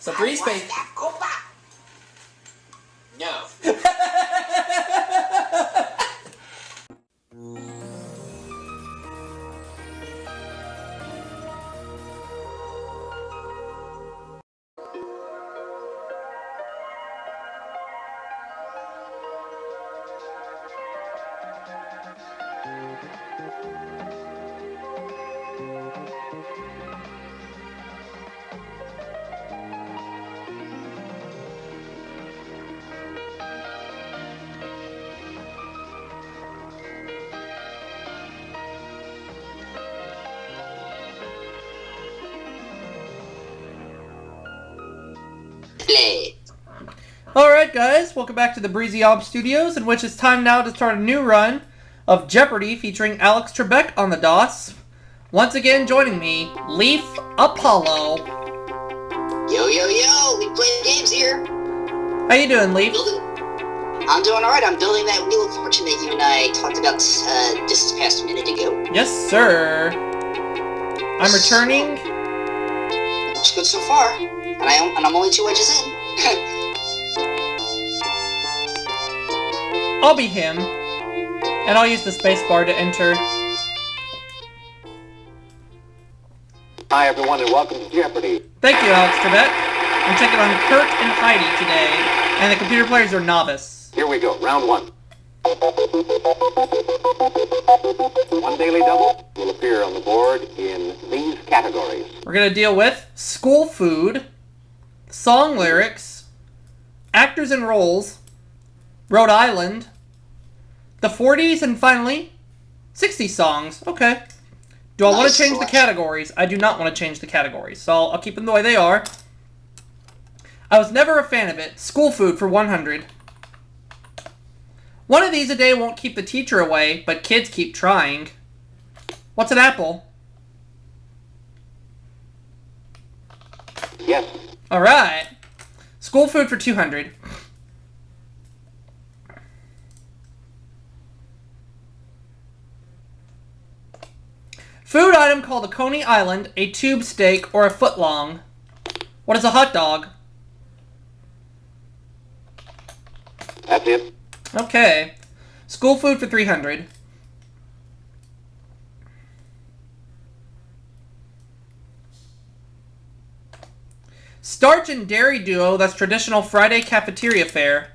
So free space. No. Play. Alright guys, welcome back to the Breezy Ob Studios, in which it's time now to start a new run of Jeopardy featuring Alex Trebek on the DOS. Once again joining me, Leaf Apollo. Yo, yo, yo! We playing games here. How you doing, Leaf? I'm doing alright. I'm building that Wheel of Fortune that you and I talked about just this past minute ago. Yes, sir. I'm returning. Looks good so far. And I'm only 2 edges in. I'll be him. And I'll use the space bar to enter. Hi everyone and welcome to Jeopardy! Thank you, Alex Trebek. I'm taking on Kurt and Heidi today, and the computer players are novice. Here we go, round 1. One daily double will appear on the board in these categories. We're going to deal with school food, song lyrics, actors and roles, Rhode Island, the 40s, and finally, 60s songs. Okay. Do I want to change the categories? I do not want to change the categories, so I'll keep them the way they are. I was never a fan of it. School food for 100. One of these a day won't keep the teacher away, but kids keep trying. What's an apple? Yes. Alright. School food for 200. Food item called a Coney Island, a tube steak, or a foot long. What is a hot dog? That's it. Okay. School food for 300. Starch and dairy duo that's traditional Friday cafeteria fare.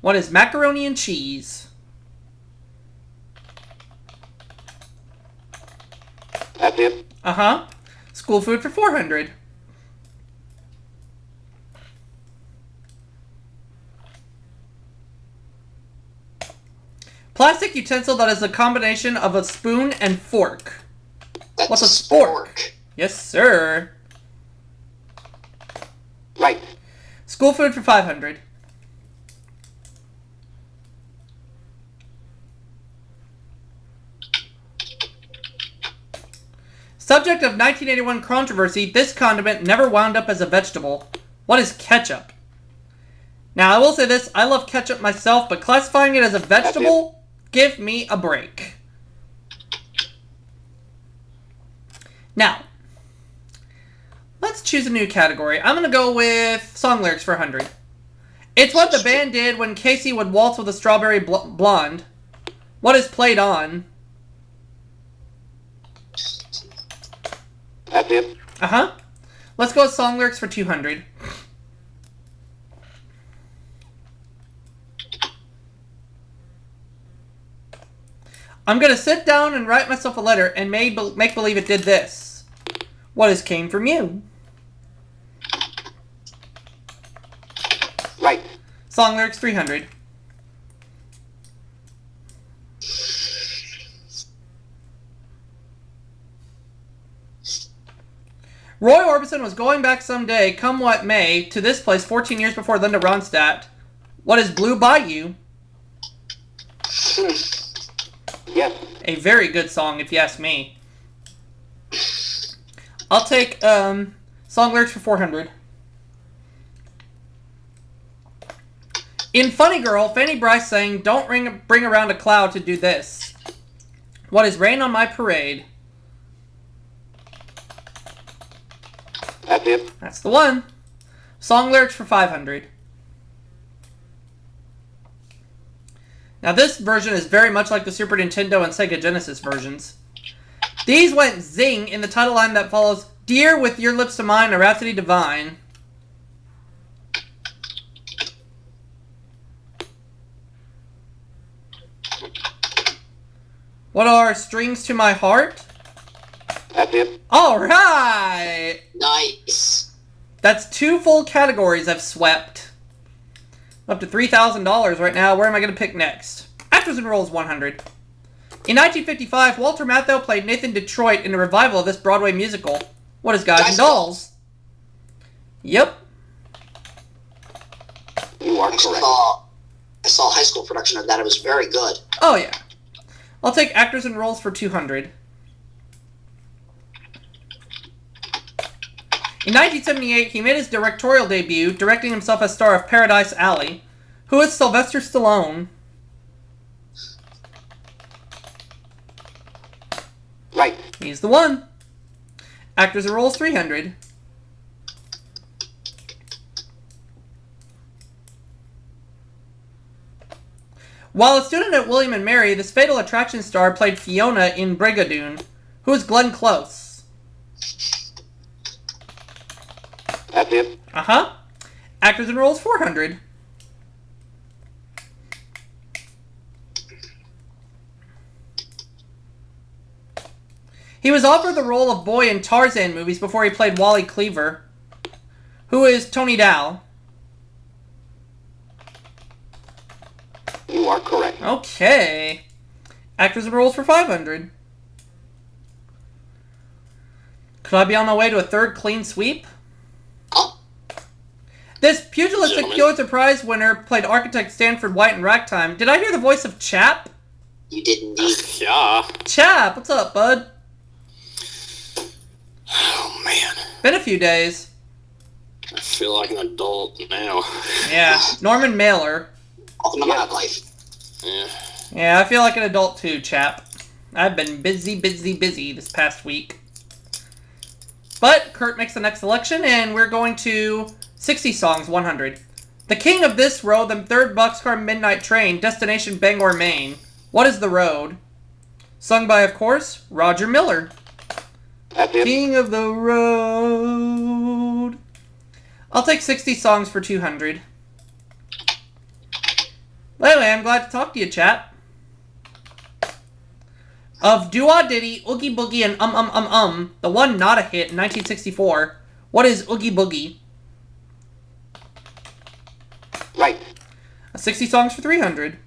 What is macaroni and cheese? That's it. Uh-huh. School food for 400. Plastic utensil that is a combination of a spoon and fork. What's a spork? Yes, sir. Right. School food for 500. Subject of 1981 controversy, this condiment never wound up as a vegetable. What is ketchup? Now, I will say this, I love ketchup myself, but classifying it as a vegetable, give me a break. Now, let's choose a new category. I'm going to go with song lyrics for 100. It's what the band did when Casey would waltz with a strawberry blonde. What is played on? That's it. Uh-huh. Let's go with song lyrics for 200. I'm going to sit down and write myself a letter and make believe it did this. What is came from you? Right. Song lyrics 300. Roy Orbison was going back someday, come what may, to this place 14 years before Linda Ronstadt. What is Blue Bayou? Yes. A very good song, if you ask me. I'll take song lyrics for 400. In Funny Girl, Fanny Bryce sang, "Don't bring around a cloud to do this." What is Rain on My Parade? That's it. That's the one. Song lyrics for 500. Now this version is very much like the Super Nintendo and Sega Genesis versions. These went zing in the title line that follows, Dear, with your lips to mine, a rhapsody divine. What are strings to my heart? That's it. Alright! Nice. That's 2 full categories I've swept. Up to $3,000 right now. Where am I going to pick next? Actors and Roles 100. In 1955, Walter Matthau played Nathan Detroit in a revival of this Broadway musical. What is Guys and Dolls? Yep. You are I correct. saw a high school production of that. It was very good. Oh, yeah. I'll take Actors and Roles for 200. In 1978, he made his directorial debut, directing himself as star of Paradise Alley. Who is Sylvester Stallone? Right. He's the one. Actors and Roles 300. While a student at William and Mary, this Fatal Attraction star played Fiona in Brigadoon. Who is Glenn Close? That's it. Uh-huh. Actors and Roles 400. He was offered the role of boy in Tarzan movies before he played Wally Cleaver. Who is Tony Dow? You are correct. Okay. Actors and Roles for 500. Could I be on my way to a third clean sweep? Oh, This pugilistic Gentlemen. Pulitzer Prize winner played architect Stanford White in Ragtime. Did I hear the voice of Chap? you did indeed. Yeah. Chap, what's up, bud? Oh, man. Been a few days. I feel like an adult now. Yeah. Norman Mailer. Welcome to my life. Yeah. Yeah, I feel like an adult too, Chap. I've been busy this past week. But Kurt makes the next selection, and we're going to 60 Songs 100. The king of this road, the third boxcar midnight train, destination Bangor, Maine. What is the road? Sung by, of course, Roger Miller. That's it. King of the road. I'll take 60 Songs for 200. Anyway, I'm glad to talk to you, chat. Of Doo-Wah Diddy, Oogie Boogie, and the one not a hit in 1964, what is Oogie Boogie? Right. 60 Songs for 300.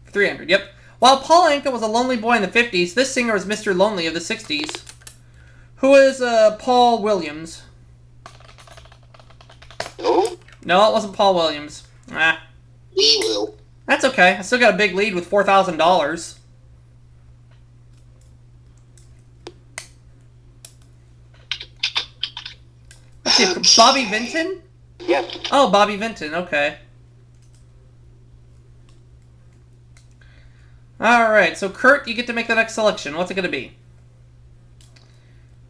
For 300, yep. While Paul Anka was a lonely boy in the 50s, this singer was Mr. Lonely of the 60s. Who is Paul Williams? No. No, it wasn't Paul Williams. Ah, We will. that's okay. I still got a big lead with $4,000. Let's see, Bobby Vinton? Yes. Oh, Bobby Vinton, okay. Alright, so Kurt, you get to make the next selection. What's it going to be?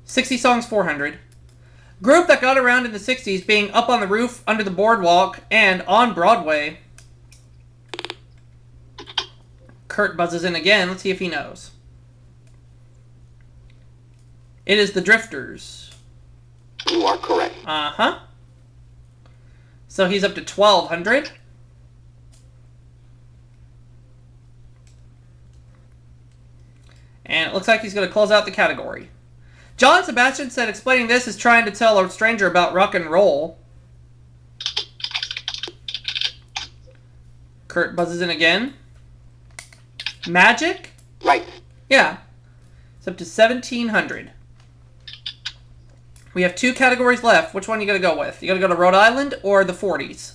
60 Songs 400. Group that got around in the 60s being Up on the Roof, Under the Boardwalk, and On Broadway. Kurt buzzes in again. Let's see if he knows. It is The Drifters. You are correct. Uh-huh. So he's up to 1,200. And it looks like he's going to close out the category. John Sebastian said explaining this is trying to tell a stranger about rock and roll. Kurt buzzes in again. Magic? Right. Yeah. It's up to 1,700. We have 2 categories left. Which one are you going to go with? You going to go to Rhode Island or the 40s?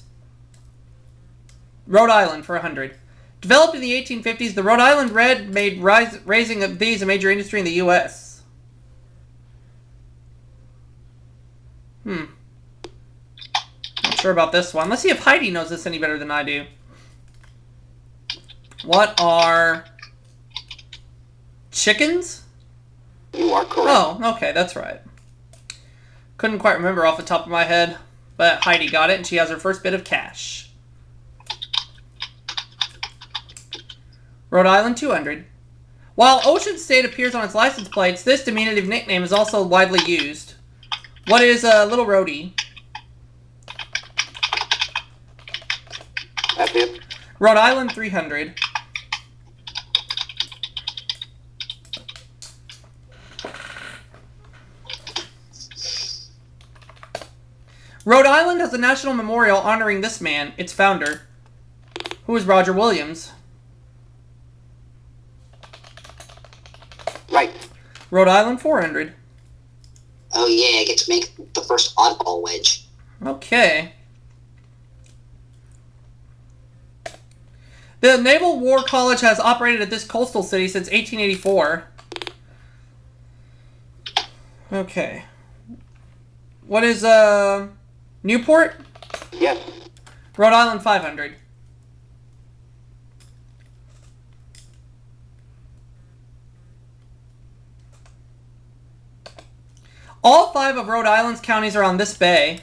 Rhode Island for 100. Developed in the 1850s, the Rhode Island Red made raising of these a major industry in the U.S. Not sure about this one. Let's see if Heidi knows this any better than I do. What are Chickens? You are correct. Oh, okay, that's right. Couldn't quite remember off the top of my head, but Heidi got it, and she has her first bit of cash. Rhode Island, 200. While Ocean State appears on its license plates, this diminutive nickname is also widely used. What is a Little Rhodey? That's it. Rhode Island, 300. Rhode Island has a national memorial honoring this man, its founder, who is Roger Williams. Right. Rhode Island, 400. Oh yeah, I get to make the first oddball wedge. Okay. The Naval War College has operated at this coastal city since 1884. Okay. What is, Newport? Yes. Rhode Island, 500. All 5 of Rhode Island's counties are on this bay.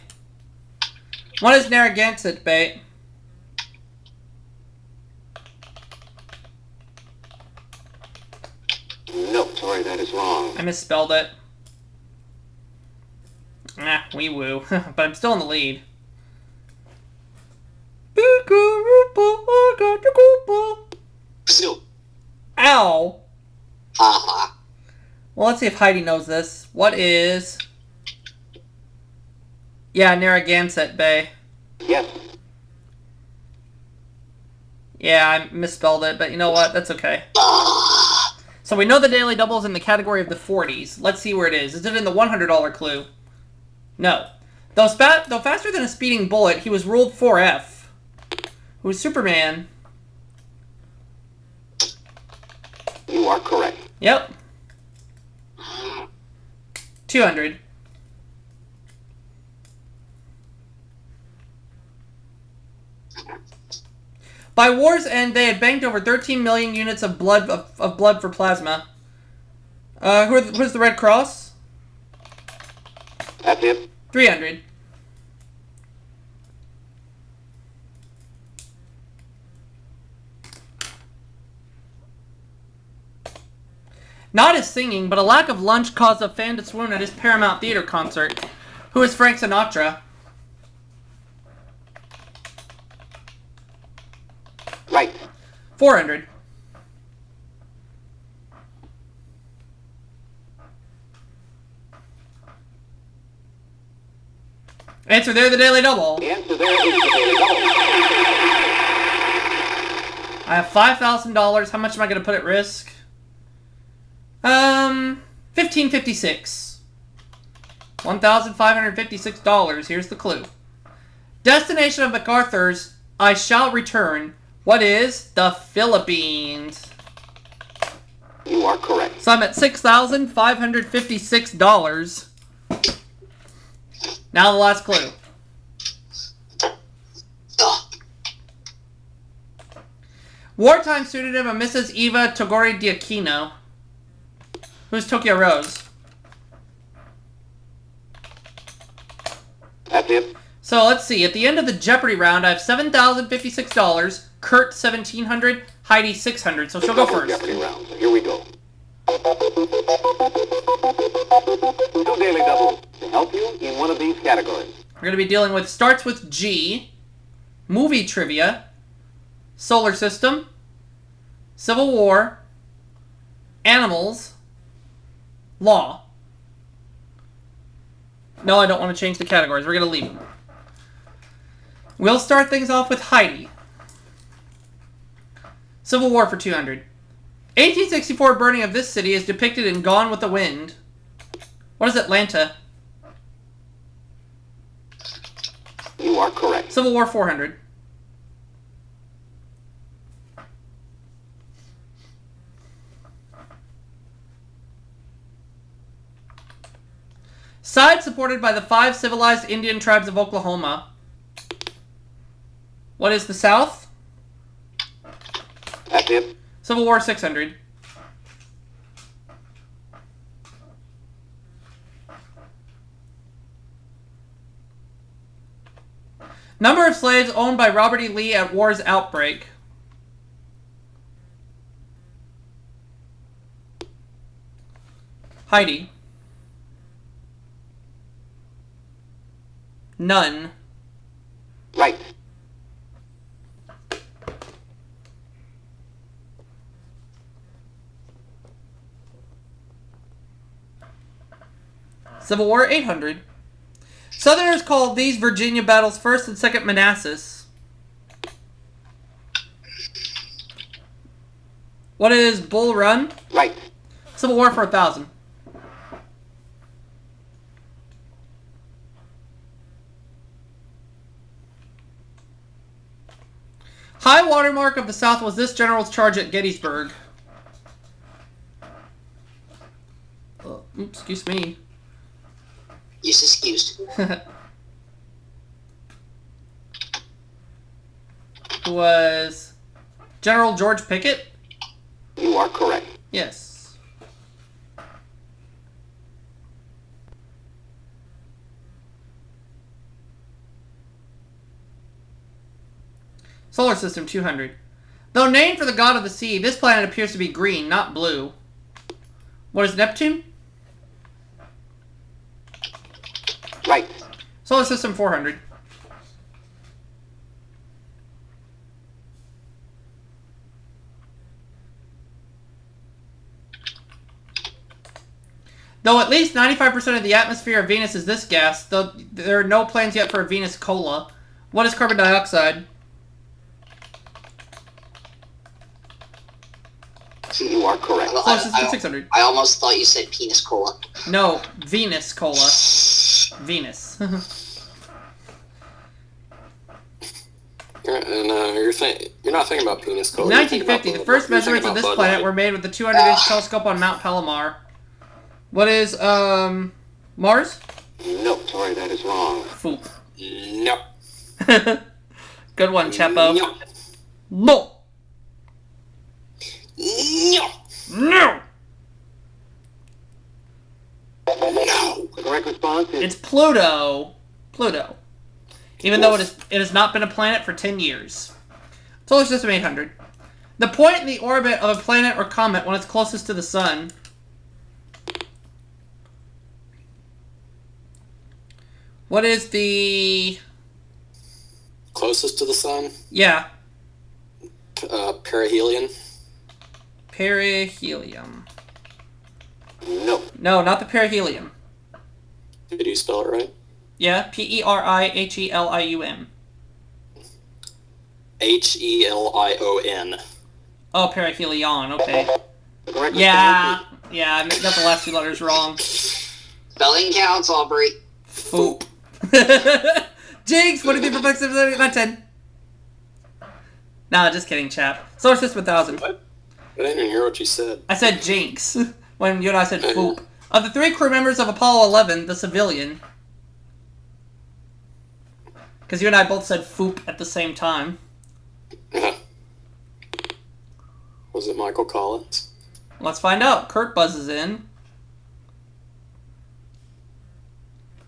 One is Narragansett Bay. No, sorry, that is wrong. I misspelled it. Ah, wee woo. But I'm still in the lead. Brazil. Ow! Haha. Well, let's see if Heidi knows this. What is... Yeah, Narragansett Bay. Yes. Yeah, I misspelled it, but you know what? That's okay. So we know the Daily Double is in the category of the 40s. Let's see where it is. Is it in the $100 clue? No. Though faster than a speeding bullet, he was ruled 4F. Who was Superman? You are correct. Yep. 200. By war's end, they had banked over 13 million units of blood for plasma. Who's the Red Cross? That's it. 300. Not his singing, but a lack of lunch caused a fan to swoon at his Paramount Theater concert. Who is Frank Sinatra? Right. 400. Answer there, the Daily Double. The answer there is the Daily Double. I have $5,000. How much am I going to put at risk? $1,556. $1,556. Here's the clue. Destination of MacArthur's I Shall Return. What is the Philippines? You are correct. So I'm at $6,556. Now the last clue. Ugh. Wartime pseudonym of Mrs. Eva Togori Diaquino. Who's Tokyo Rose? That's it. So let's see. At the end of the Jeopardy round, I have $7,056. Kurt $1,700. Heidi $600. So she'll go Double first. Jeopardy round. So here we go. 2 Daily Doubles to help you in one of these categories. We're going to be dealing with starts with G, movie trivia, solar system, Civil War, animals, law. No, I don't want to change the categories. We're going to leave them. We'll start things off with Heidi. Civil War for 200. 1864 burning of this city is depicted in Gone with the Wind. What is Atlanta? You are correct. Civil War 400. Side supported by the 5 civilized Indian tribes of Oklahoma. What is the South? That's it. Civil War 600. Number of slaves owned by Robert E. Lee at war's outbreak. Heidi. None. Right. Civil War 800. Southerners called these Virginia battles First and Second Manassas. What is Bull Run? Right. Civil War 4000. High watermark of the South was this general's charge at Gettysburg. Oops, excuse me. Yes, excused. Was General George Pickett? You are correct. Yes. Solar System 200. Though named for the god of the sea, this planet appears to be green, not blue. What is Neptune? Right. Solar System 400. Though at least 95% of the atmosphere of Venus is this gas, though there are no plans yet for a Venus cola. What is carbon dioxide? You are correct. Solar System 600. I almost thought you said penis cola. No, Venus cola. Venus. You're not thinking about penis cola. 1950, the first measurements of this planet Light. were made with the 200-inch telescope on Mount Palomar. What is, Mars? No, sorry, that is wrong. Foop. No. Good one, Chepo. No. No. No. No. No. The correct response is It's Pluto. Pluto. Even though it has not been a planet for 10 years. Solar System 800. The point in the orbit of a planet or comet when it's closest to the sun. What is the... Closest to the sun? Yeah. Perihelion? Perihelium. no. No, not the perihelium. Did you spell it right? Yeah, Perihelium. Helion. Oh, perihelion, okay. The correct Yeah, response yeah, I got the last two letters wrong. Spelling counts, Aubrey. Foop. Jinx, what do you think perplexity of not 10? Nah, just kidding, chap. Solar System 1000. What? I didn't even hear what you said. I said jinx when you and I said foop. Of the 3 crew members of Apollo 11, the civilian. Because you and I both said foop at the same time. Was it Michael Collins? Let's find out. Kurt buzzes in.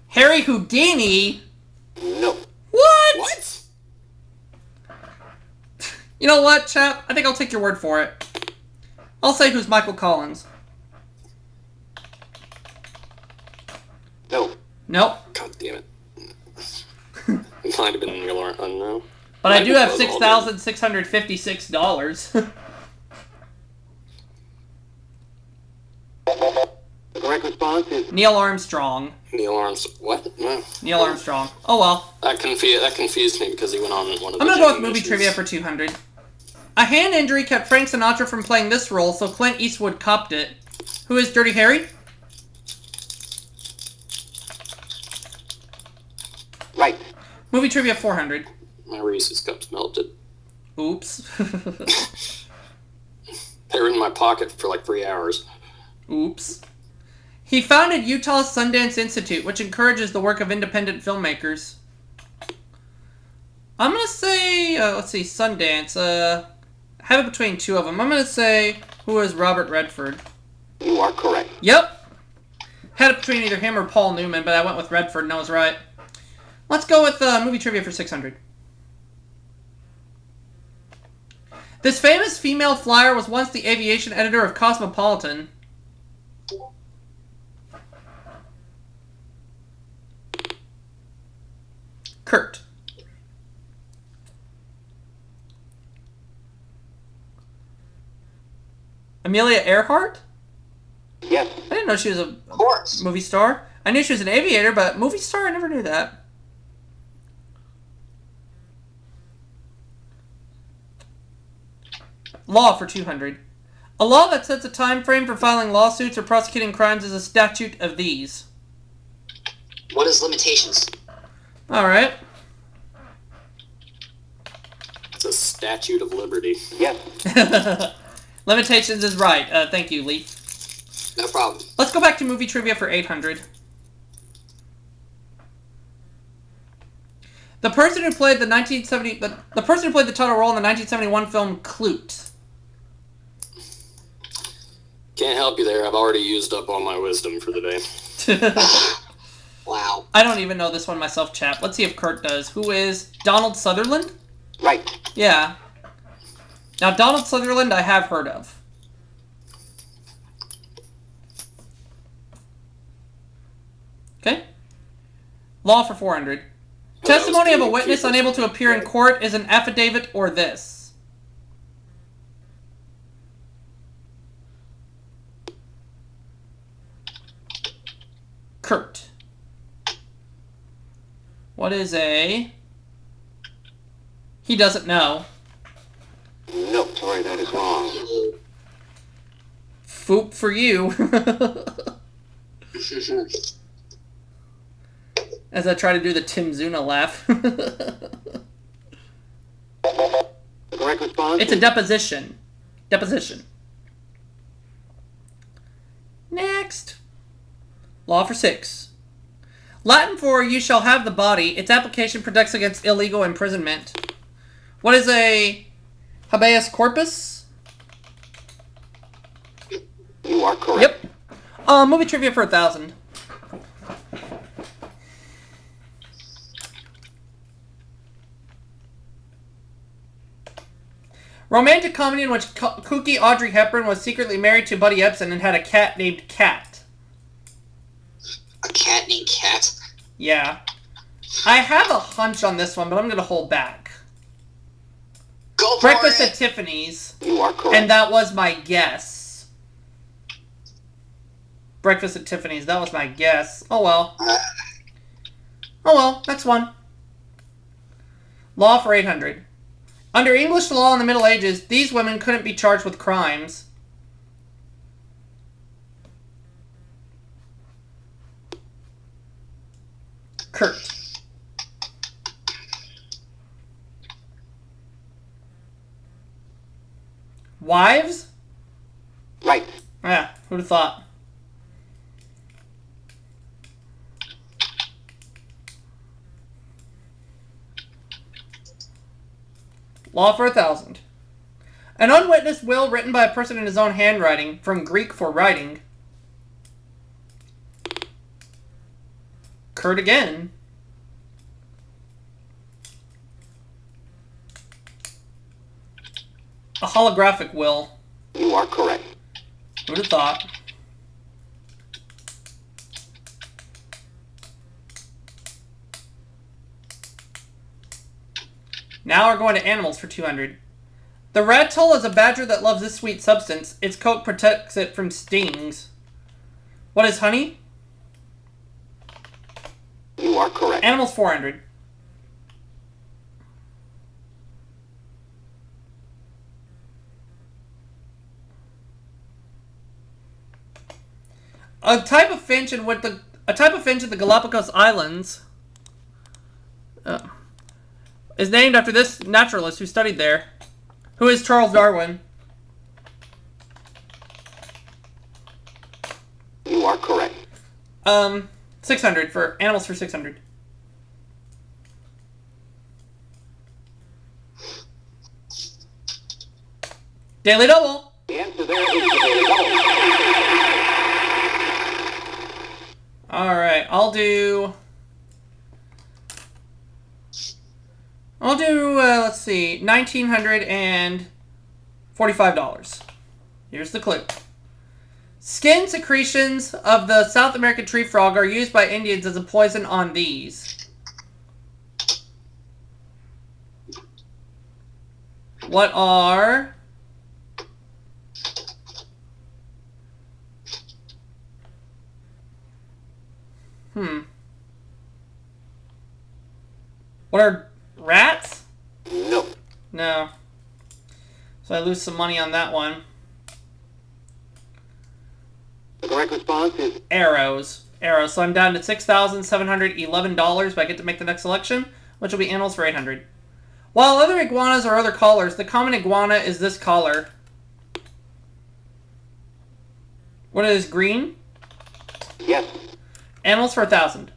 Harry Houdini? no. What? What? You know what, chap? I think I'll take your word for it. I'll say who's Michael Collins. No. Nope. God damn it. It might have been Neil Unknown. But I do have Michael Collins. $6,656. The correct response is Neil Armstrong. Neil Armstrong. What? No. Neil Armstrong. Oh well. That confused me because he went on one of the I'm gonna go with Jimmy movie missions. trivia for 200. A hand injury kept Frank Sinatra from playing this role, so Clint Eastwood copped it. Who is Dirty Harry? right. Movie trivia 400. My Reese's cups melted. Oops. They were in my pocket for like 3 hours. Oops. He founded Utah's Sundance Institute, which encourages the work of independent filmmakers. I'm gonna say, let's see, Sundance. Have it between two of them. I'm gonna say, who is Robert Redford? You are correct. Yep. Had it between either him or Paul Newman, but I went with Redford and I was right. Let's go with movie trivia for 600. This famous female flyer was once the aviation editor of Cosmopolitan. Kurt. Amelia Earhart? Yes. I didn't know she was a Of course. movie star. I knew she was an aviator, but movie star, I never knew that. Law for 200. A law that sets a time frame for filing lawsuits or prosecuting crimes is a statute of these. What is limitations? Alright. It's a Statute of Liberty. Yes. Limitations is right. Thank you, Lee. No problem. Let's go back to movie trivia for 800. The person who played the person who played the title role in the 1971 film Clute. Can't help you there. I've already used up all my wisdom for the day. Wow. I don't even know this one myself, chap. Let's see if Kurt does. Who is Donald Sutherland? Right. Yeah. Now, Donald Sutherland I have heard of. Okay. Law for 400. Testimony of a witness unable to appear in court is an affidavit or this. Kurt. What is a... He doesn't know. No, sorry, that is wrong. Foop for you. As I try to do the Tim Zuna laugh. The correct response? It's a deposition. Deposition. Next. Law for 6. Latin for you shall have the body. Its application protects against illegal imprisonment. What is a habeas corpus? You are correct. Yep. Movie trivia for 1,000. Romantic comedy in which kooky Audrey Hepburn was secretly married to Buddy Ebsen and had a cat named Cat. A cat named Cat? Yeah. I have a hunch on this one, but I'm going to hold back. Go for Breakfast it! at Tiffany's. You are correct. And that was my guess. Breakfast at Tiffany's. That was my guess. Oh well. Oh well. Next one. Law for 800. Under English law in the Middle Ages, these women couldn't be charged with crimes. Kurt. Wives? Right. Yeah, who'd have thought? Law for 1,000. An unwitnessed will written by a person in his own handwriting, from Greek for writing. Kurt again. A holographic will. You are correct. Who'd have thought? Now we're going to animals for 200. The rat-tull is a badger that loves this sweet substance. Its coat protects it from stings. What is honey? You are correct. Animals 400. A type of finch in the Galapagos Islands is named after this naturalist who studied there. Who is Charles Darwin? You are correct. 600 for animals for 600. Daily Double. The answer there is the Daily Double. All right, I'll do see. $1,945. Here's the clue. Skin secretions of the South American tree frog are used by Indians as a poison on these. What are... What are rats? No. No. So I lose some money on that one. The correct response is Arrows. Arrows. So I'm down to $6,711, but I get to make the next selection, which will be animals for $800. While other iguanas are other collars, the common iguana is this collar. What is green? yes. Animals for $1,000.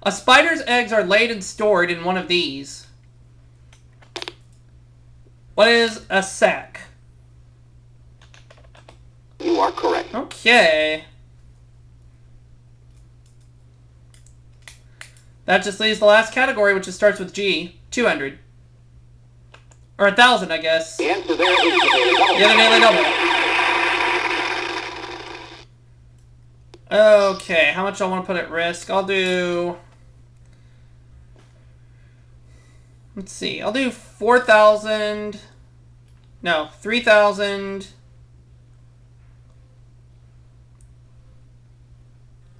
A spider's eggs are laid and stored in one of these. What is a sack? You are correct. Okay. That just leaves the last category, which starts with G. 200. Or 1,000, I guess. The answer there is the daily double. The other daily double. Okay, how much I want to put at risk? I'll do... Let's see. I'll do 4,000... No, 3,000...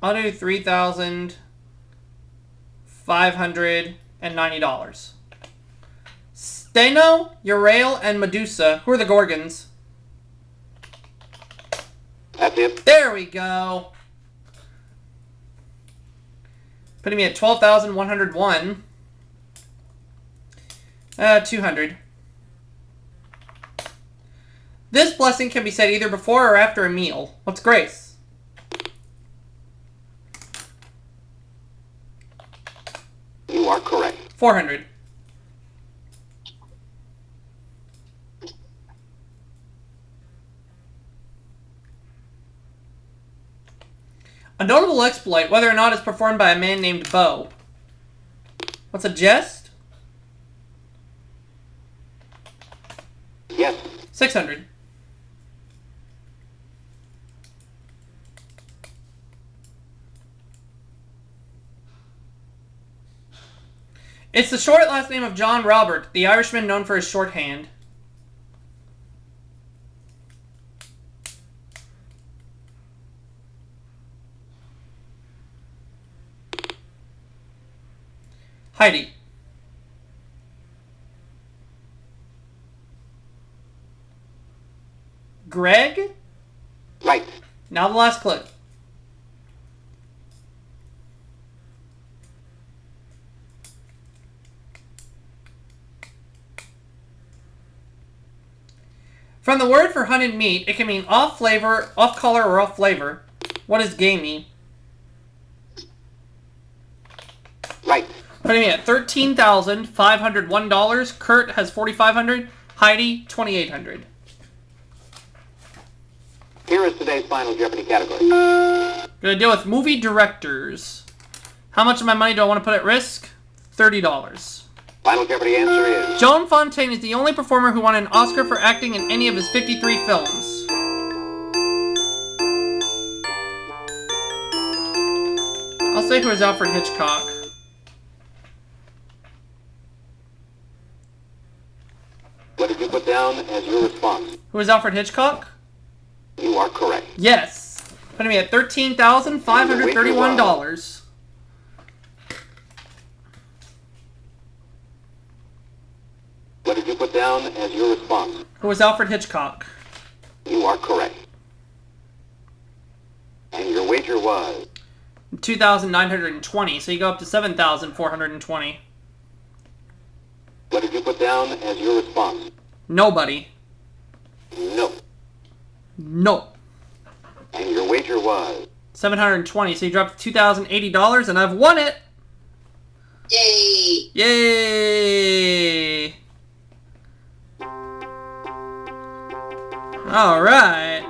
I'll do $3,590. Steno, Urael, and Medusa. Who are the Gorgons? That's it. There we go. Putting me at 12,101. 200. This blessing can be said either before or after a meal. What's grace? You are correct. 400. A notable exploit, whether or not it's performed by a man named Bo. What's a jest? Yes. 600. It's the short last name of John Robert, the Irishman known for his shorthand. Heidi. Greg? Right. Now the last clue. From the word for hunted meat, it can mean off flavor, off color, or off flavor. What is gamey? Right. Putting me at $13,501. Kurt has $4,500. Heidi, $2,800. Here is today's final Jeopardy category. Gonna deal with movie directors. How much of my money do I want to put at risk? $30. Final Jeopardy answer is Joan Fontaine is the only performer who won an Oscar for acting in any of his 53 films. I'll say who is Alfred Hitchcock. what did you put down as your response? Who is Alfred Hitchcock? You are correct. Yes. Putting me at $13,531. What did you put down as your response? Who is Alfred Hitchcock? You are correct. And your wager was 2,920, so you go up to 7,420. what did you put down as your response? Nobody. No. No. And your wager was 720, so you dropped to $2,080, and I've won it! Yay! Yay! Alright.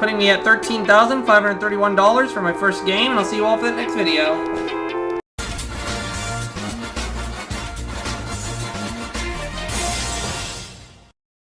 putting me at $13,531 for my first game, and I'll see you all for the next video.